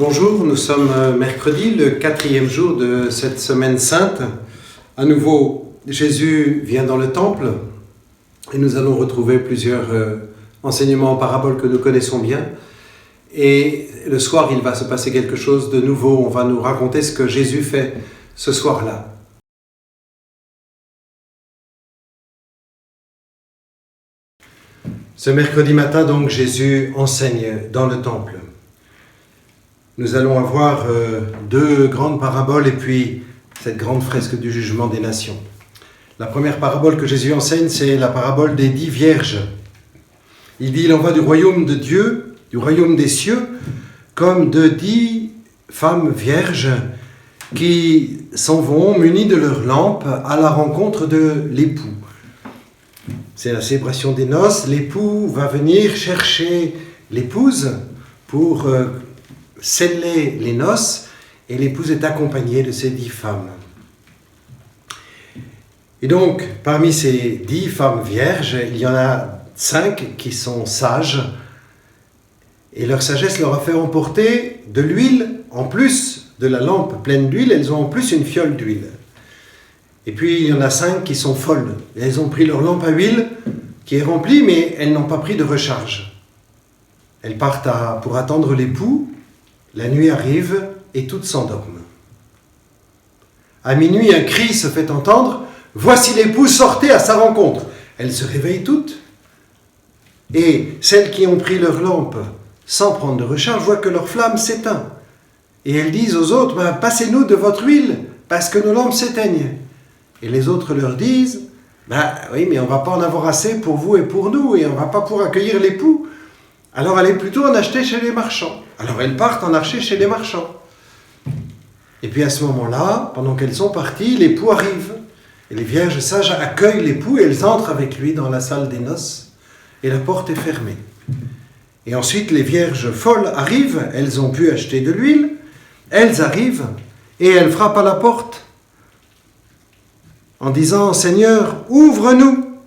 Bonjour, nous sommes mercredi, le 4e jour de cette semaine sainte. À nouveau, Jésus vient dans le temple et nous allons retrouver plusieurs enseignements en parabole que nous connaissons bien. Et le soir, il va se passer quelque chose de nouveau. On va nous raconter ce que Jésus fait ce soir-là. Ce mercredi matin, donc, Jésus enseigne dans le temple. Nous allons avoir deux grandes paraboles et puis cette grande fresque du jugement des nations. La première parabole que Jésus enseigne, c'est la parabole des 10 vierges. Il dit, il en va du royaume de Dieu, du royaume des cieux, comme de 10 femmes vierges qui s'en vont munies de leurs lampes à la rencontre de l'époux. C'est la célébration des noces. L'époux va venir chercher l'épouse pour sceller les noces, et l'épouse est accompagnée de ces 10 femmes. Et donc, parmi ces 10 femmes vierges, il y en a 5 qui sont sages, et leur sagesse leur a fait emporter de l'huile, en plus de la lampe pleine d'huile, elles ont en plus une fiole d'huile. Et puis, il y en a 5 qui sont folles. Elles ont pris leur lampe à huile, qui est remplie, mais elles n'ont pas pris de recharge. Elles partent pour attendre l'époux. La nuit arrive et toutes s'endorment. À minuit, un cri se fait entendre. « Voici l'époux, sortez à sa rencontre !» Elles se réveillent toutes. Et celles qui ont pris leur lampe sans prendre de recharge voient que leur flamme s'éteint. Et elles disent aux autres, « Passez-nous de votre huile, parce que nos lampes s'éteignent. » Et les autres leur disent, « Oui, mais on ne va pas en avoir assez pour vous et pour nous, et on ne va pas pouvoir accueillir l'époux. Alors allez plutôt en acheter chez les marchands. » Alors elles partent en acheter chez les marchands. Et puis à ce moment-là, pendant qu'elles sont parties, l'époux arrive. Et les vierges sages accueillent l'époux et elles entrent avec lui dans la salle des noces. Et la porte est fermée. Et ensuite, les vierges folles arrivent. Elles ont pu acheter de l'huile. Elles arrivent et elles frappent à la porte en disant « Seigneur, ouvre-nous !»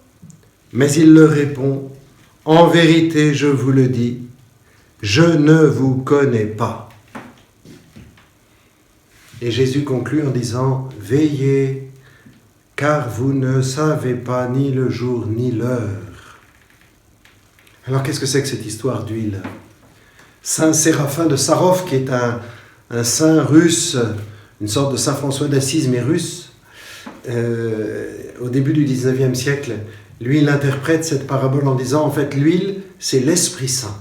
Mais il leur répond « En vérité, je vous le dis, je ne vous connais pas. » Et Jésus conclut en disant « Veillez, car vous ne savez pas ni le jour ni l'heure. » Alors qu'est-ce que c'est que cette histoire d'huile ? Saint Séraphin de Sarov, qui est un saint russe, une sorte de Saint François d'Assise, mais russe, au début du 19e siècle, lui, il interprète cette parabole en disant, en fait, l'huile, c'est l'Esprit Saint.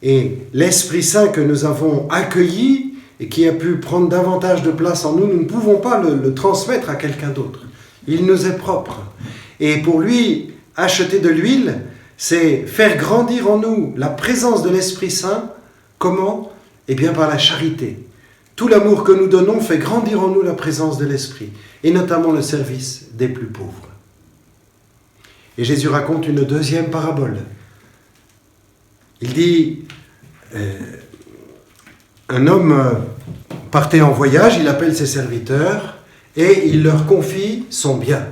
Et l'Esprit Saint que nous avons accueilli et qui a pu prendre davantage de place en nous, nous ne pouvons pas le transmettre à quelqu'un d'autre. Il nous est propre. Et pour lui, acheter de l'huile, c'est faire grandir en nous la présence de l'Esprit Saint. Comment ? Eh bien, par la charité. Tout l'amour que nous donnons fait grandir en nous la présence de l'Esprit, et notamment le service des plus pauvres. Et Jésus raconte une deuxième parabole. Il dit, un homme partait en voyage, il appelle ses serviteurs et il leur confie son bien.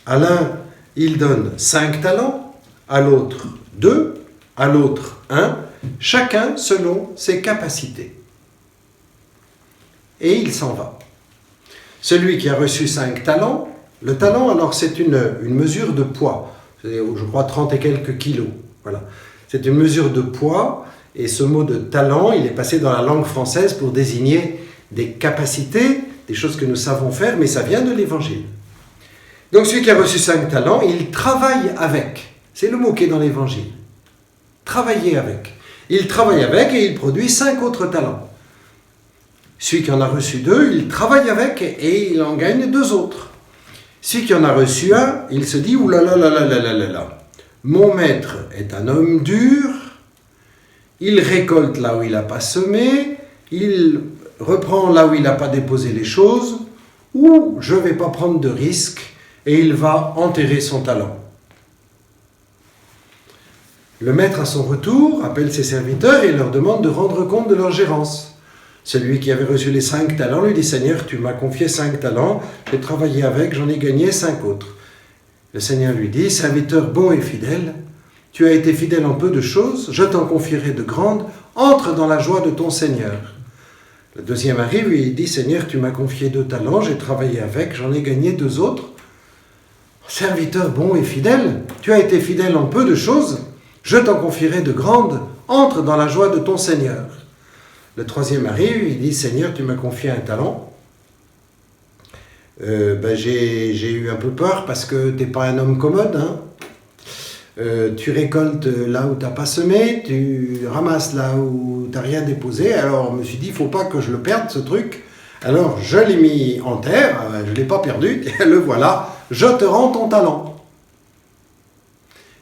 À l'un, il donne 5 talents, à l'autre 2, à l'autre 1, chacun selon ses capacités. Et il s'en va. Celui qui a reçu 5 talents, le talent, alors c'est une mesure de poids. C'est, je crois, 30 et quelques kilos. Voilà. C'est une mesure de poids, et ce mot de talent, il est passé dans la langue française pour désigner des capacités, des choses que nous savons faire, mais ça vient de l'Évangile. Donc celui qui a reçu 5 talents, il travaille avec. C'est le mot qui est dans l'Évangile. Travailler avec. Il travaille avec et il produit 5 autres talents. Celui qui en a reçu 2, il travaille avec et il en gagne 2 autres. Celui qui en a reçu 1, il se dit « Oulala, mon maître est un homme dur, il récolte là où il n'a pas semé, il reprend là où il n'a pas déposé les choses, ou je ne vais pas prendre de risque et il va enterrer son talent. » Le maître, à son retour, appelle ses serviteurs et leur demande de rendre compte de leur gérance. Celui qui avait reçu les 5 talents lui dit « Seigneur, tu m'as confié 5 talents, j'ai travaillé avec, j'en ai gagné 5 autres. » Le Seigneur lui dit « Serviteur bon et fidèle, Tu as été fidèle en peu de choses, je t'en confierai de grandes. Entre dans la joie de ton Seigneur. » Le deuxième arrive et il dit, « Seigneur, tu m'as confié 2 talents, j'ai travaillé avec, j'en ai gagné 2 autres. » Serviteur bon et fidèle, tu as été fidèle en peu de choses, je t'en confierai de grandes. Entre dans la joie de ton Seigneur. » Le troisième arrive, il dit, « Seigneur, tu m'as confié 1 talent. J'ai eu un peu peur parce que tu n'es pas un homme commode, hein. Tu récoltes là où tu n'as pas semé, tu ramasses là où tu n'as rien déposé. Alors je me suis dit, il ne faut pas que je le perde, ce truc. Alors je l'ai mis en terre, je ne l'ai pas perdu, et le voilà, je te rends ton talent. »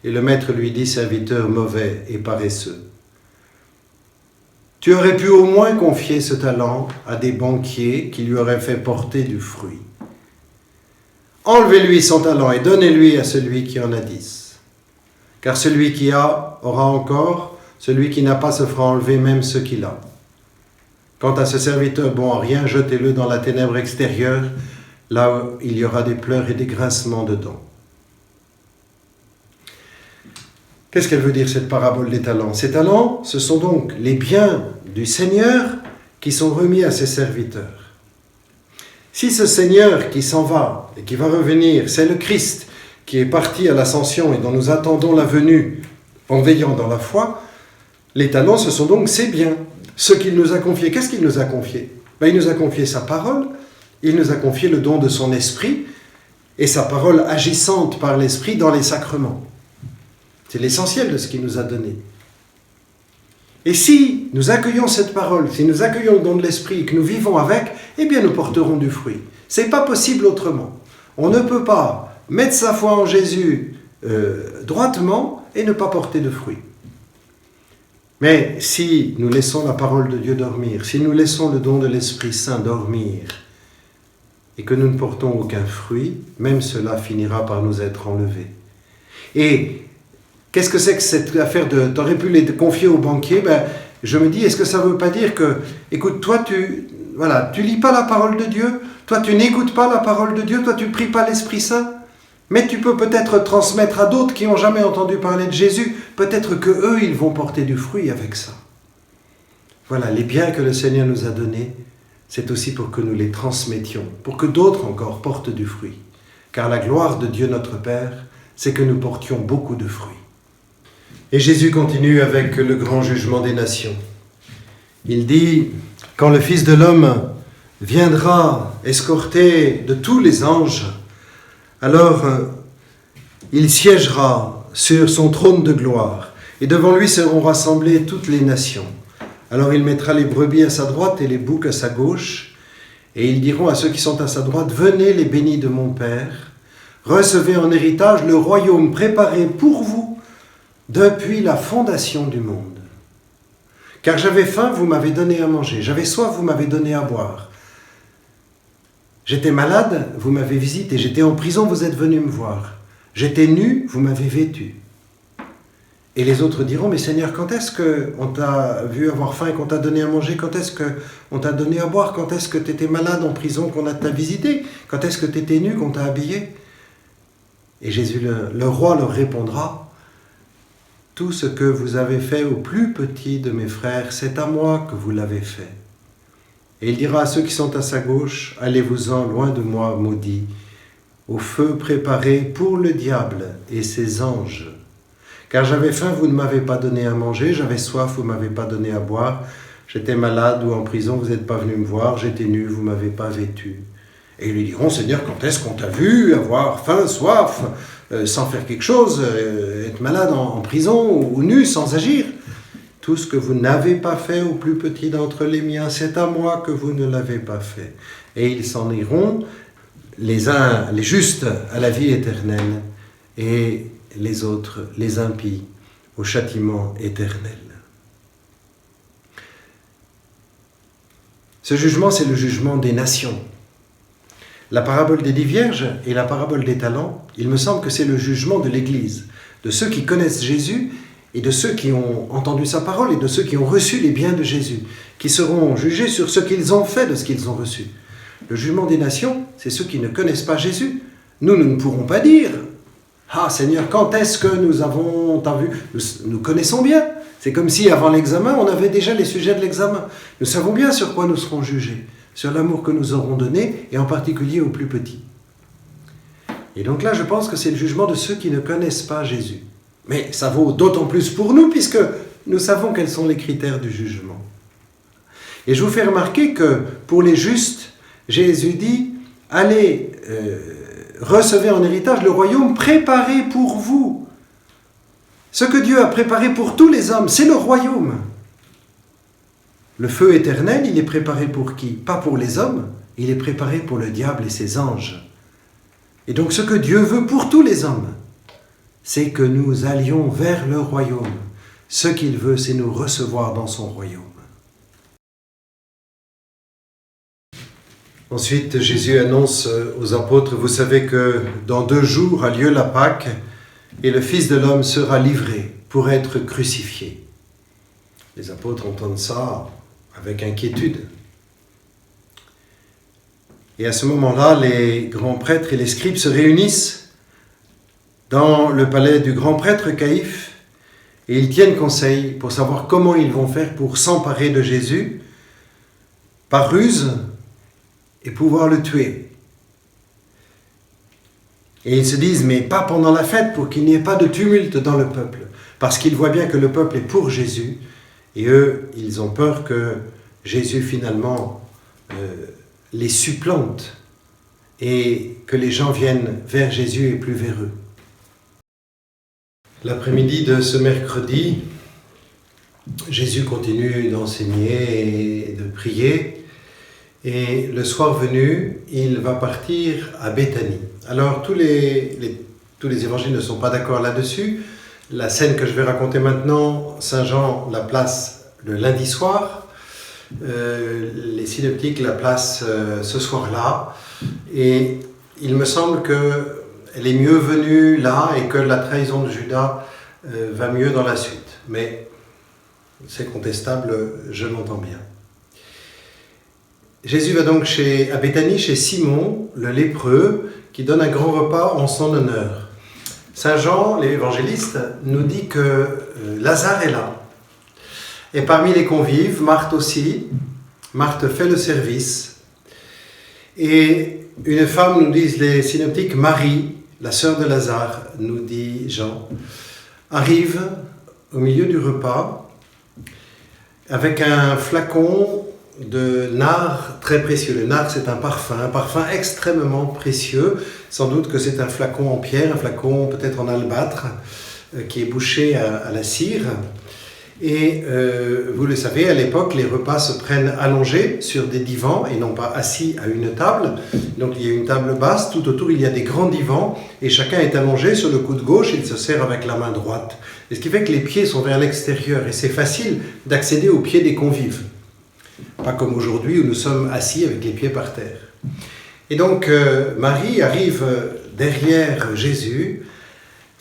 Et le maître lui dit, « Serviteur mauvais et paresseux, tu aurais pu au moins confier ce talent à des banquiers qui lui auraient fait porter du fruit. Enlevez-lui son talent et donnez-lui à celui qui en a 10. Car celui qui a aura encore, celui qui n'a pas se fera enlever même ce qu'il a. Quant à ce serviteur bon à rien, jetez-le dans la ténèbre extérieure, là où il y aura des pleurs et des grincements de dents. » Qu'est-ce qu'elle veut dire cette parabole des talents? Ces talents, ce sont donc les biens du Seigneur qui sont remis à ses serviteurs. Si ce Seigneur qui s'en va et qui va revenir, c'est le Christ qui est parti à l'ascension et dont nous attendons la venue en veillant dans la foi, les talents, ce sont donc ses biens, ce qu'il nous a confié. Qu'est-ce qu'il nous a confié? Il nous a confié sa parole, il nous a confié le don de son esprit et sa parole agissante par l'esprit dans les sacrements. C'est l'essentiel de ce qu'il nous a donné. Et si nous accueillons cette parole, si nous accueillons le don de l'esprit et que nous vivons avec, eh bien nous porterons du fruit. Ce n'est pas possible autrement. On ne peut pas mettre sa foi en Jésus droitement et ne pas porter de fruits. Mais si nous laissons la parole de Dieu dormir, si nous laissons le don de l'Esprit Saint dormir et que nous ne portons aucun fruit, même cela finira par nous être enlevé. Et qu'est-ce que c'est que cette affaire de... Tu aurais pu les confier au banquier? Je me dis, est-ce que ça ne veut pas dire que, écoute, toi, tu lis pas la parole de Dieu, toi, tu n'écoutes pas la parole de Dieu, toi, tu pries pas l'Esprit Saint, mais tu peux peut-être transmettre à d'autres qui n'ont jamais entendu parler de Jésus, peut-être que eux, ils vont porter du fruit avec ça. Voilà, les biens que le Seigneur nous a donnés, c'est aussi pour que nous les transmettions, pour que d'autres encore portent du fruit. Car la gloire de Dieu notre Père, c'est que nous portions beaucoup de fruits. Et Jésus continue avec le grand jugement des nations. Il dit, quand le Fils de l'homme viendra escorté de tous les anges, alors il siégera sur son trône de gloire, et devant lui seront rassemblées toutes les nations. Alors il mettra les brebis à sa droite et les boucs à sa gauche, et ils diront à ceux qui sont à sa droite, « Venez les bénis de mon Père, recevez en héritage le royaume préparé pour vous depuis la fondation du monde. Car j'avais faim, vous m'avez donné à manger, j'avais soif, vous m'avez donné à boire. J'étais malade, vous m'avez visité, j'étais en prison, vous êtes venu me voir. J'étais nu, vous m'avez vêtu. » Et les autres diront, « Mais Seigneur, quand est-ce qu'on t'a vu avoir faim et qu'on t'a donné à manger? Quand est-ce qu'on t'a donné à boire? Quand est-ce que tu étais malade en prison qu'on t'a visité? Quand est-ce que tu étais nu qu'on t'a habillé ?» Et Jésus, le roi, leur répondra, « Tout ce que vous avez fait au plus petit de mes frères, c'est à moi que vous l'avez fait. » Et il dira à ceux qui sont à sa gauche, « Allez-vous-en loin de moi, maudits, au feu préparé pour le diable et ses anges. Car j'avais faim, vous ne m'avez pas donné à manger, j'avais soif, vous ne m'avez pas donné à boire, j'étais malade ou en prison, vous n'êtes pas venu me voir, j'étais nu, vous ne m'avez pas vêtu. » Et ils lui diront, « Seigneur, quand est-ce qu'on t'a vu avoir faim, soif, sans faire quelque chose, être malade en prison ou nu, sans agir ? Tout ce que vous n'avez pas fait au plus petit d'entre les miens, c'est à moi que vous ne l'avez pas fait. » Et ils s'en iront, les uns, les justes, à la vie éternelle, et les autres, les impies, au châtiment éternel. Ce jugement, c'est le jugement des nations. La parabole des 10 vierges et la parabole des talents, il me semble que c'est le jugement de l'Église, de ceux qui connaissent Jésus et de ceux qui ont entendu sa parole et de ceux qui ont reçu les biens de Jésus, qui seront jugés sur ce qu'ils ont fait de ce qu'ils ont reçu. Le jugement des nations, c'est ceux qui ne connaissent pas Jésus. Nous ne pourrons pas dire Ah Seigneur, quand est-ce que nous avons, t'as vu, nous connaissons bien. C'est comme si avant l'examen, on avait déjà les sujets de l'examen. Nous savons bien sur quoi nous serons jugés, sur l'amour que nous aurons donné, et en particulier aux plus petits. Et donc là, je pense que c'est le jugement de ceux qui ne connaissent pas Jésus. Mais ça vaut d'autant plus pour nous, puisque nous savons quels sont les critères du jugement. Et je vous fais remarquer que pour les justes, Jésus dit, allez, recevez en héritage le royaume préparé pour vous. Ce que Dieu a préparé pour tous les hommes, c'est le royaume. Le feu éternel, il est préparé pour qui? Pas pour les hommes, il est préparé pour le diable et ses anges. Et donc ce que Dieu veut pour tous les hommes, c'est que nous allions vers le royaume. Ce qu'il veut, c'est nous recevoir dans son royaume. Ensuite, Jésus annonce aux apôtres, vous savez que dans 2 jours a lieu la Pâque et le Fils de l'homme sera livré pour être crucifié. Les apôtres entendent ça avec inquiétude. Et à ce moment-là, les grands prêtres et les scribes se réunissent dans le palais du grand prêtre Caïphe et ils tiennent conseil pour savoir comment ils vont faire pour s'emparer de Jésus par ruse et pouvoir le tuer. Et ils se disent, mais pas pendant la fête, pour qu'il n'y ait pas de tumulte dans le peuple, parce qu'ils voient bien que le peuple est pour Jésus, et eux, ils ont peur que Jésus finalement les supplante, et que les gens viennent vers Jésus et plus vers eux. L'après-midi de ce mercredi, Jésus continue d'enseigner et de prier, et le soir venu, il va partir à Béthanie. Alors, tous les évangiles ne sont pas d'accord là-dessus. La scène que je vais raconter maintenant, Saint Jean la place le lundi soir, les synoptiques la placent ce soir-là, et il me semble qu'elle est mieux venue là et que la trahison de Judas va mieux dans la suite. Mais c'est contestable, je l'entends bien. Jésus va donc à Béthanie chez Simon, le lépreux, qui donne un grand repas en son honneur. Saint Jean, l'évangéliste, nous dit que Lazare est là. Et parmi les convives, Marthe aussi. Marthe fait le service. Et une femme, nous disent les synoptiques, Marie, la sœur de Lazare, nous dit Jean, arrive au milieu du repas avec un flacon de nard très précieux. Le nard, c'est un parfum extrêmement précieux. Sans doute que c'est un flacon en pierre, un flacon peut-être en albâtre, qui est bouché à la cire. Et vous le savez, à l'époque, les repas se prennent allongés sur des divans et non pas assis à une table. Donc il y a une table basse, tout autour il y a des grands divans et chacun est allongé sur le coude gauche, il se sert avec la main droite. Et ce qui fait que les pieds sont vers l'extérieur et c'est facile d'accéder aux pieds des convives. Pas comme aujourd'hui où nous sommes assis avec les pieds par terre. Et donc Marie arrive derrière Jésus,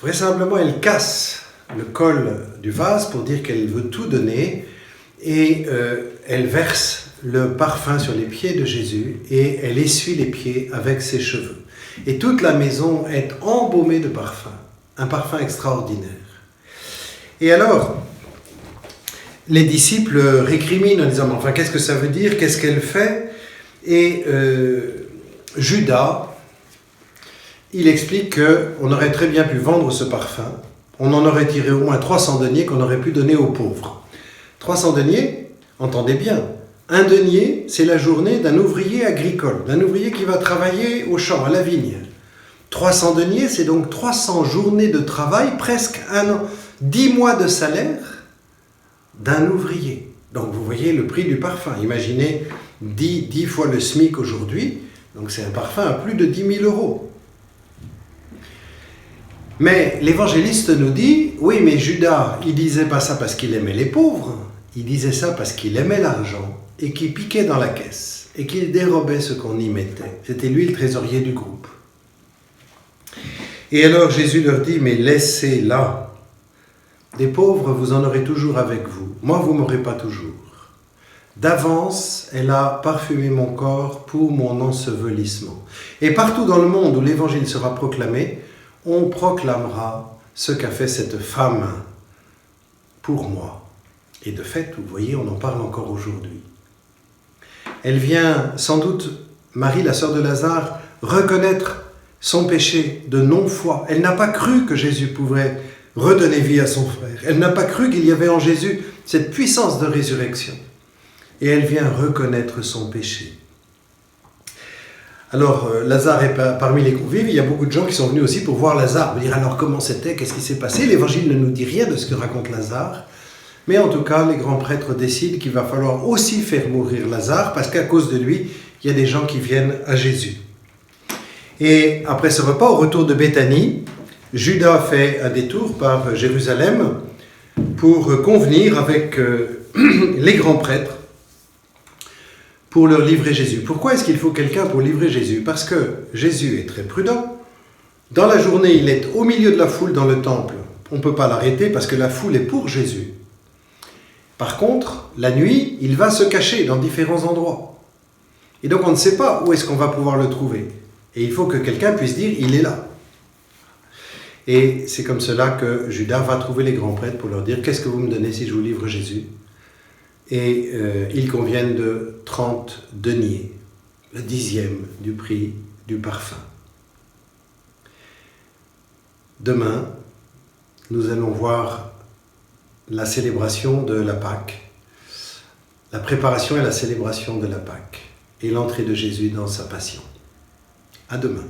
vraisemblablement elle casse le col du vase pour dire qu'elle veut tout donner et elle verse le parfum sur les pieds de Jésus et elle essuie les pieds avec ses cheveux. Et toute la maison est embaumée de parfum, un parfum extraordinaire. Et alors, les disciples récriminent en disant « Enfin, qu'est-ce que ça veut dire? Qu'est-ce qu'elle fait ?» Et Judas, il explique qu'on aurait très bien pu vendre ce parfum. On en aurait tiré au moins 300 deniers qu'on aurait pu donner aux pauvres. 300 deniers, entendez bien, un denier, c'est la journée d'un ouvrier agricole, d'un ouvrier qui va travailler au champ, à la vigne. 300 deniers, c'est donc 300 journées de travail, presque un an, 10 mois de salaire d'un ouvrier. Donc vous voyez le prix du parfum. Imaginez 10 fois le SMIC aujourd'hui, donc c'est un parfum à plus de 10 000 euros. Mais l'évangéliste nous dit, oui, mais Judas, il disait pas ça parce qu'il aimait les pauvres, il disait ça parce qu'il aimait l'argent et qu'il piquait dans la caisse et qu'il dérobait ce qu'on y mettait. C'était lui le trésorier du groupe. Et alors Jésus leur dit, mais laissez là. Des pauvres, vous en aurez toujours avec vous. Moi, vous m'aurez pas toujours. D'avance, elle a parfumé mon corps pour mon ensevelissement. Et partout dans le monde où l'évangile sera proclamé, on proclamera ce qu'a fait cette femme pour moi. Et de fait, vous voyez, on en parle encore aujourd'hui. Elle vient sans doute, Marie, la sœur de Lazare, reconnaître son péché de non-foi. Elle n'a pas cru que Jésus pouvait redonner vie à son frère. Elle n'a pas cru qu'il y avait en Jésus cette puissance de résurrection. Et elle vient reconnaître son péché. Alors, Lazare est parmi les convives. Il y a beaucoup de gens qui sont venus aussi pour voir Lazare. Dire alors comment c'était, qu'est-ce qui s'est passé. L'Évangile ne nous dit rien de ce que raconte Lazare. Mais en tout cas, les grands prêtres décident qu'il va falloir aussi faire mourir Lazare parce qu'à cause de lui, il y a des gens qui viennent à Jésus. Et après ce repas, au retour de Béthanie, Judas fait un détour par Jérusalem pour convenir avec les grands prêtres pour leur livrer Jésus. Pourquoi est-ce qu'il faut quelqu'un pour livrer Jésus? Parce que Jésus est très prudent. Dans la journée, il est au milieu de la foule dans le temple. On ne peut pas l'arrêter parce que la foule est pour Jésus. Par contre, la nuit, il va se cacher dans différents endroits. Et donc on ne sait pas où est-ce qu'on va pouvoir le trouver. Et il faut que quelqu'un puisse dire « il est là ». Et c'est comme cela que Judas va trouver les grands prêtres pour leur dire « qu'est-ce que vous me donnez si je vous livre Jésus ?» Et ils conviennent de 30 deniers, le 10e du prix du parfum. Demain, nous allons voir la célébration de la Pâque, la préparation et la célébration de la Pâque, et l'entrée de Jésus dans sa passion. À demain.